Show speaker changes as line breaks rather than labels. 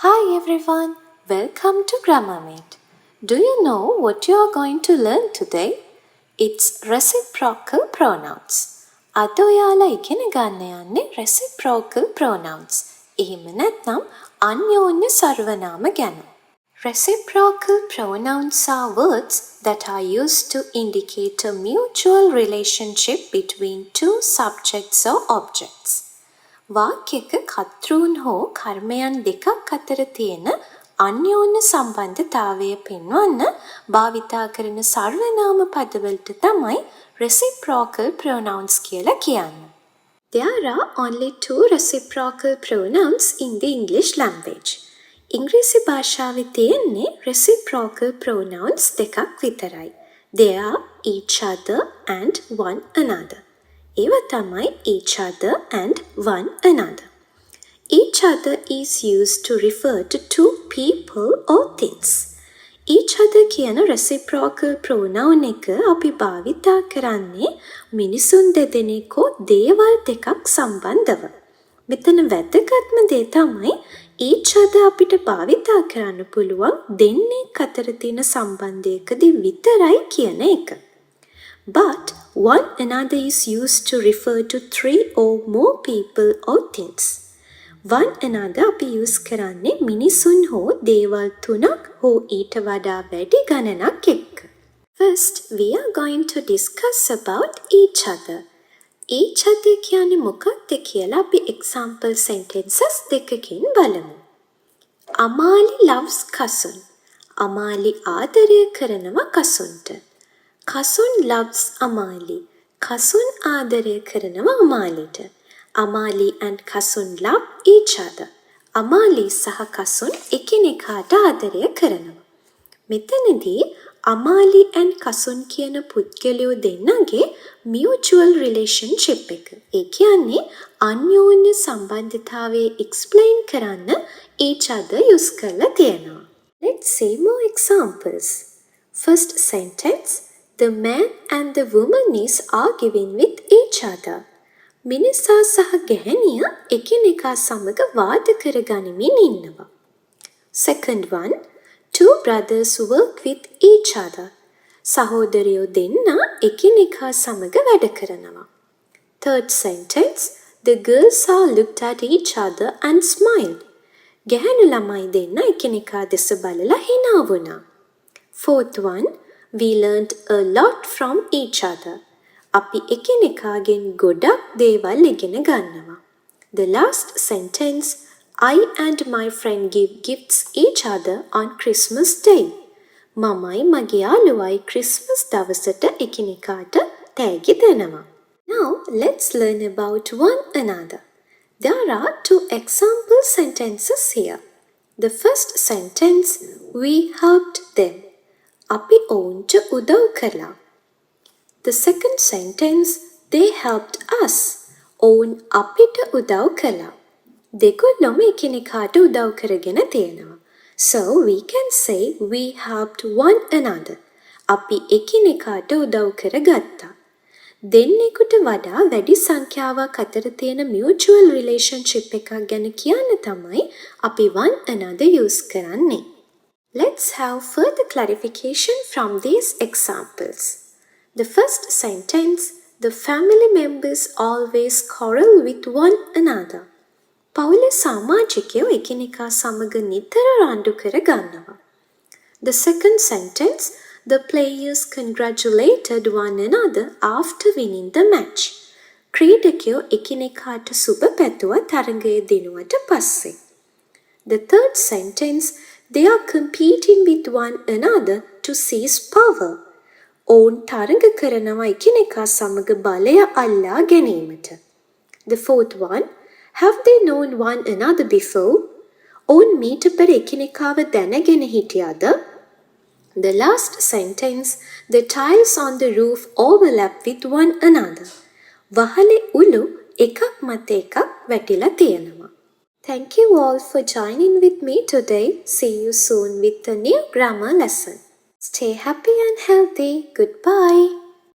Hi everyone, welcome to Grammarmate. Do you know what you are going to learn today? It's reciprocal pronouns. අද ඔයාලා ඉගෙන ගන්න යන්නේ reciprocal pronouns. එහෙම නැත්නම් අන්‍යෝන්‍ය සර්වනාම ගැන. Reciprocal pronouns are words that are used to indicate a mutual relationship between two subjects or objects. වාක්‍යයක කර්තෘන් හෝ කර්මයන් දෙකක් අතර තියෙන අන්‍යෝන්‍ය සම්බන්ධතාවය පෙන්වන්න භාවිතා කරන සර්වනාම පදවලට තමයි reciprocal pronouns කියලා කියන්නේ. There are only two reciprocal pronouns in the English language. ඉංග්‍රීසි භාෂාවේ තියෙන්නේ reciprocal pronouns දෙකක් විතරයි. They are each other and one another. ඒවා තමයි each other and one another. Each other is used to refer to two people or things. Each other කියන reciprocal pronoun එක අපි භාවිතා කරන්නේ මිනිසුන් දෙදෙනෙකෝ දේවල් දෙකක් සම්බන්ධව. මෙතන වැදගත්ම දේ තමයි each other අපිට භාවිතා කරන්න පුළුවන් දෙන්නෙක් අතර තියෙන සම්බන්ධයකදී විතරයි කියන එක. But one another is used to refer to three or more people or things. One another අපි use කරන්නේ මිනිසුන් හෝ දේවල් තුනක් හෝ ඊට වඩා වැඩි ගණනක් එක්ක. First, we are going to discuss about each other. Each other කියන්නේ මොකක්ද කියලා අපි example sentences දෙකකින් බලමු. Amali loves cousin. අමාලි ආදරය කරනවා කසුන්ට. Kasun loves Amali. Kasun ආදරය කරනවා අමාලිට. Amali and Kasun love each other. Amali සහ Kasun එකිනෙකාට ආදරය කරනවා. මෙතනදී Amali and Kasun කියන පුද්ගලයෝ දෙන්නගේ mutual relationship එක. ඒ කියන්නේ අන්‍යෝන්‍ය සම්බන්ධතාවය explain කරන්න each other use කරලා තියෙනවා. Let's see more examples. First sentence. The man and the woman is arguing with each other. මිනිසා සහ ගැහැණිය එකිනෙකා සමග වාද කරගනිමින් ඉන්නවා. Second one, two brothers work with each other. සහෝදරයෝ දෙන්නා එකිනෙකා සමග වැඩ කරනවා. Third sentence, the girls are looked at each other and smiled. ගැහැණු ළමයි දෙන්නා එකිනෙකා දෙස බලලා hina වුණා. Fourth one, we learned a lot from each other. අපි එකිනෙකාගෙන් ගොඩක් දේවල් ඉගෙන ගන්නවා. The last sentence, I and my friend give gifts each other on Christmas Day. මමයි මගේ යාළුවයි Christmas දවසට එකිනෙකාට තෑගි දෙනවා. Now let's learn about one another. There are two example sentences here. The first sentence, we helped them. අපි ඔවුන්ට උදව් කළා. The second sentence, they helped us. ඔවුන් අපිට උදව් කළා. දෙකොල්ලොම එකිනෙකාට උදව් කරගෙන තියෙනවා. So we can say we helped one another. අපි එකිනෙකාට උදව් කරගත්තා. දෙන්නෙකුට වඩා වැඩි සංඛ්‍යාවක් අතර තියෙන mutual relationship එකක් ගැන කියන්න තමයි අපි one another use කරන්නේ. Let's have further clarification from these examples. The first sentence, the family members always quarrel with one another. පවුලේ සමාජිකයෝ එකිනෙකා සමග නිතර රණ්ඩු කර ගන්නවා. The second sentence, the players congratulated one another after winning the match. ක්‍රීඩකයෝ එකිනෙකාට සුබ පැතුවා තරගය දිනුවට පස්සේ. The third sentence, they are competing with one another to seize power. ඔවුන් තරඟ කරනවා එකිනෙකා සමග බලය අල්ලා ගැනීමට. The fourth one, have they known one another before? ඔවුන් මීට පෙර එකිනෙකාව දැනගෙන හිටියද? The last sentence, the tiles on the roof overlap with one another. වහලේ උළු එකක් මත එකක් වැටිලා තියෙනවා. Thank you all for joining with me today. See you soon with a new grammar lesson. Stay happy and healthy. Goodbye.